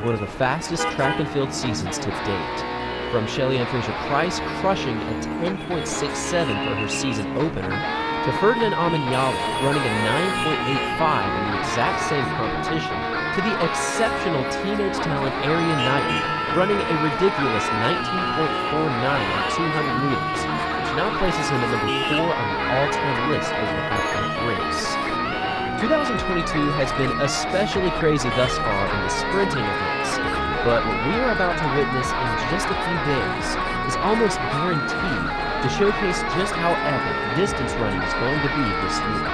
one of the fastest track and field seasons to date. From Shelly-Ann Fraser-Pryce crushing a 10.67 for her season opener, to Ferdinand Amenyala running a 9.85 in the exact same competition, to the exceptional teenage talent Arian Knighton running a ridiculous 19.49 on 200 meters, which now places him at number 4 on the all-time list over the half-pipe race. 2022 has been especially crazy thus far in the sprinting events, but what we are about to witness in just a few days is almost guaranteed to showcase just how epic distance running is going to be this year.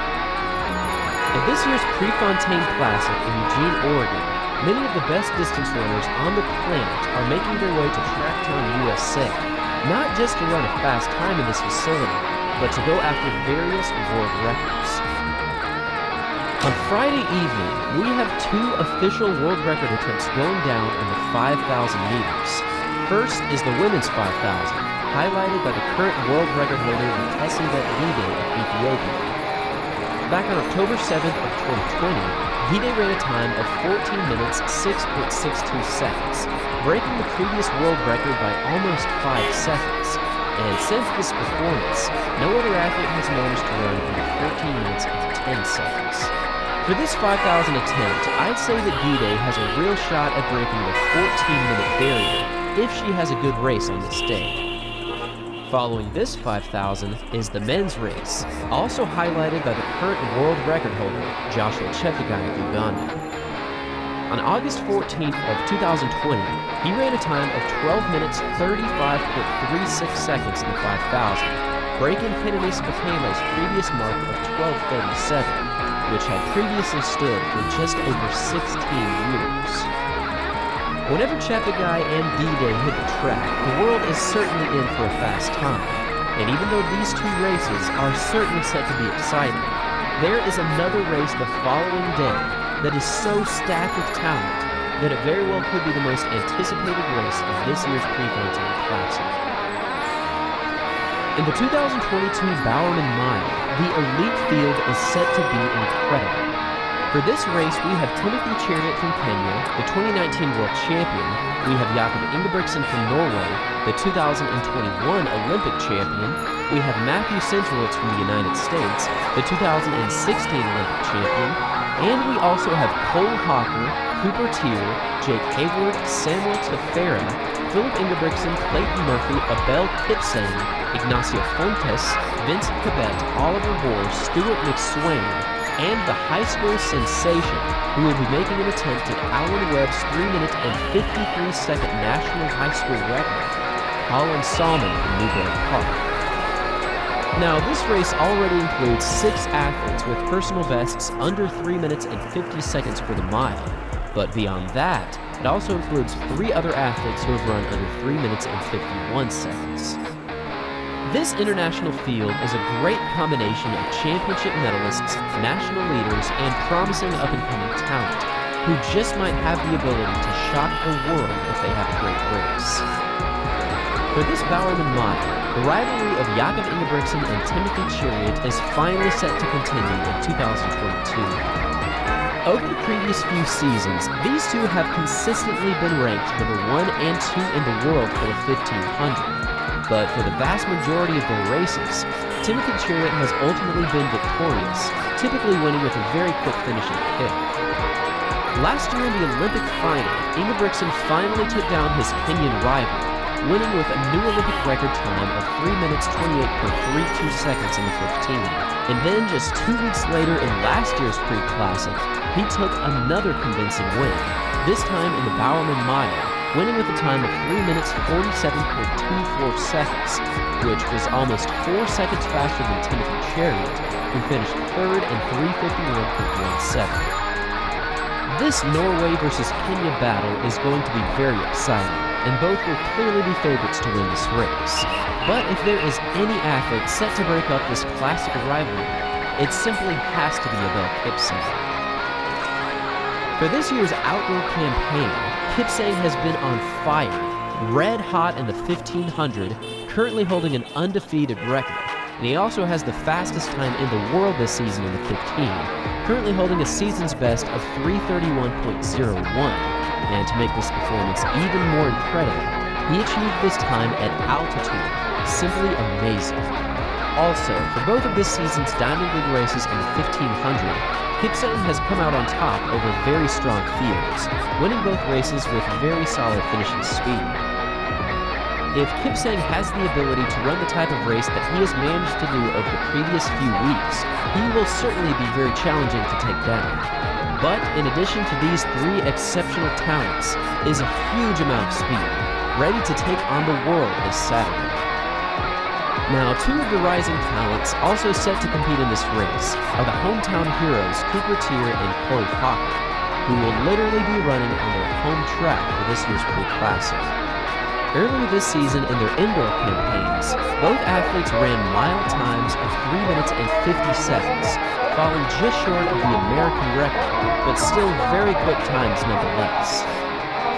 At this year's Prefontaine Classic in Eugene, Oregon, many of the best distance runners on the planet are making their way to Tracktown, USA, not just to run a fast time in this facility, but to go after various world records. On Friday evening, we have 2 official world record attempts going down in the 5,000 meters. First is the women's 5,000, highlighted by the current world record holder Ntesibet Gide of Ethiopia. Back on October 7th of 2020, Gide ran a time of 14 minutes 6.62 seconds, breaking the previous world record by almost 5 seconds. And since this performance, no other athlete has managed to run under 14 minutes and 10 seconds. For this 5,000 attempt, I'd say that Gide has a real shot at breaking the 14-minute barrier if she has a good race on this day. Following this 5,000 is the men's race, also highlighted by the current world record holder, Joshua Cheptegei of Uganda. On August 14th of 2020, he ran a time of 12 minutes 35.36 seconds in the 5,000, breaking Kenenisa Bekele's previous mark of 12:37, which had previously stood for just over 16 years. Whenever Cheptegei and Gide hit the track, the world is certainly in for a fast time, and even though these 2 races are certainly set to be exciting, there is another race the following day that is so stacked with talent that it very well could be the most anticipated race of this year's Prefontaine Classic. In the 2022 Bowerman Mile, the elite field is set to be incredible. For this race, we have Timothy Chariot from Kenya, the 2019 world champion. We have Jakob Ingebrigtsen from Norway, the 2021 Olympic champion. We have Matthew Centrowitz from the United States, the 2016 Olympic champion. And we also have Cole Hawker, Cooper Teare, Jake Hayward, Samuel Tefera, Philip Ingebrigtsen, Clayton Murphy, Abel Kipsang, Ignacio Fontes, Vincent Cabet, Oliver Hoare, Stuart McSwain, and the high school sensation who will be making an attempt at Alan Webb's 3 minute and 53-second national high school record, Colin Salmon from Newbury Park. Now, this race already includes 6 athletes with personal bests under 3 minutes and 50 seconds for the mile, but beyond that, it also includes 3 other athletes who have run under 3 minutes and 51 seconds. This international field is a great combination of championship medalists, national leaders, and promising up-and-coming talent who just might have the ability to shock the world if they have a great race. For this Bowerman Mile, the rivalry of Jakob Ingebrigtsen and Timothy Chariot is finally set to continue in 2022. Over the previous few seasons, these 2 have consistently been ranked number 1 and 2 in the world for the 1,500. But for the vast majority of their races, Timothy Chariot has ultimately been victorious, typically winning with a very quick finishing kick. Last year in the Olympic final, Ingebrigtsen finally took down his Kenyan rival, winning with a new Olympic record time of 3 minutes 28.32 seconds in the 15. And then just 2 weeks later in last year's Pre-Classic, he took another convincing win, this time in the Bowerman Mile, winning with a time of 3 minutes 47.24 seconds, which was almost 4 seconds faster than Timothy Chariot, who finished 3rd and 351.17. This Norway versus Kenya battle is going to be very exciting, and both will clearly be favorites to win this race. But if there is any athlete set to break up this classic rivalry, it simply has to be Abel Kipsang. For this year's outdoor campaign, Kipsang has been on fire, red hot in the 1500, currently holding an undefeated record. And he also has the fastest time in the world this season in the 15, currently holding a season's best of 3:31.01. And to make this performance even more incredible, he achieved this time at altitude. Simply amazing. Also, for both of this season's Diamond League races in the 1500, Kipsang has come out on top over very strong fields, winning both races with very solid finishing speed. If Kipsang has the ability to run the type of race that he has managed to do over the previous few weeks, he will certainly be very challenging to take down. But in addition to these three exceptional talents is a huge amount of speed, ready to take on the world this Saturday. Now, two of the rising talents also set to compete in this race are the hometown heroes Prefontaine and Classic, who will literally be running on their home track for this year's Classic. Earlier this season in their indoor campaigns, both athletes ran mile times of 3 minutes and 50 seconds, falling just short of the American record, but still very quick times nonetheless.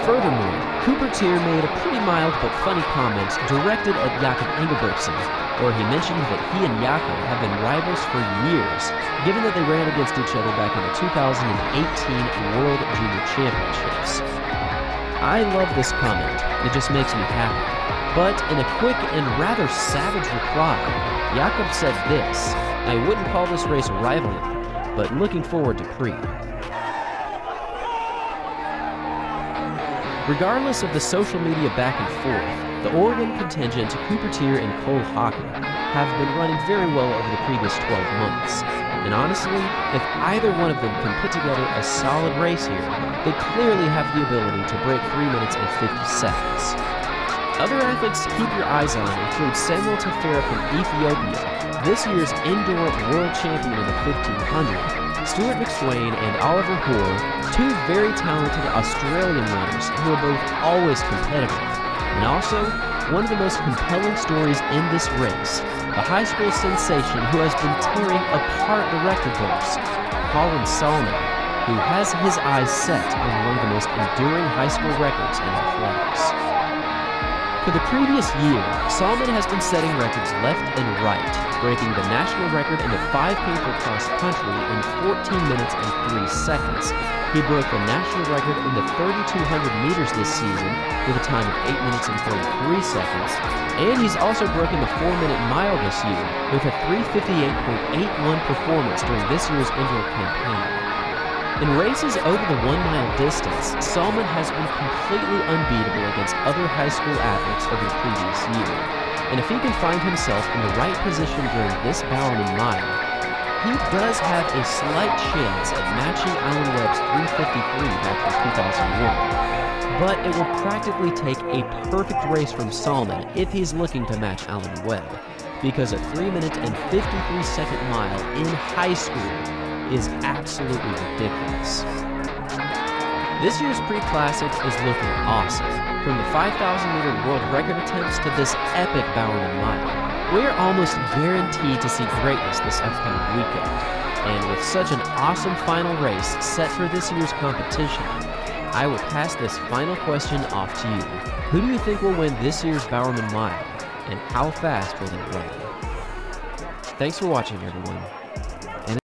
Furthermore, Prefontaine made a pretty mild but funny comment directed at Jakob Ingebrigtsen, where he mentioned that he and Jakob have been rivals for years, given that they ran against each other back in the 2018 World Junior Championships. I love this comment, it just makes me happy. But in a quick and rather savage reply, Jakob said this: "I wouldn't call this race a rivalry, but looking forward to Pre." Regardless of the social media back and forth, the Oregon contingent Prefontaine and Classic have been running very well over the previous 12 months. And honestly, if either one of them can put together a solid race here, they clearly have the ability to break 3 minutes and 50 seconds. Other athletes to keep your eyes on include Samuel Tefera from Ethiopia, this year's indoor world champion in the 1500, Stuart McSwain and Oliver Hoare, two very talented Australian runners who are both always competitive. And also, one of the most compelling stories in this race, the high school sensation who has been tearing apart the record books, Colin Salmon, who has his eyes set on one of the most enduring high school records in athletics. For the previous year, Salmon has been setting records left and right, breaking the national record in the 5K for cross country in 14 minutes and 3 seconds. He broke the national record in the 3,200 meters this season with a time of 8 minutes and 33 seconds, and he's also broken the 4-minute mile this year with a 3:58.81 performance during this year's indoor campaign. In races over the 1-mile distance, Salmon has been completely unbeatable against other high school athletes over the previous year. And if he can find himself in the right position during this Bowerman mile, he does have a slight chance at matching Alan Webb's 3:53 back from 2001. But it will practically take a perfect race from Salmon if he's looking to match Alan Webb, because a 3-minute and 53-second mile in high school is absolutely ridiculous. This year's Pre-Classic is looking awesome. From the 5,000-meter world record attempts to this epic Bowerman mile, we're almost guaranteed to see greatness this upcoming weekend. And with such an awesome final race set for this year's competition, I will pass this final question off to you. Who do you think will win this year's Bowerman mile, and how fast will they run? Thanks for watching, everyone.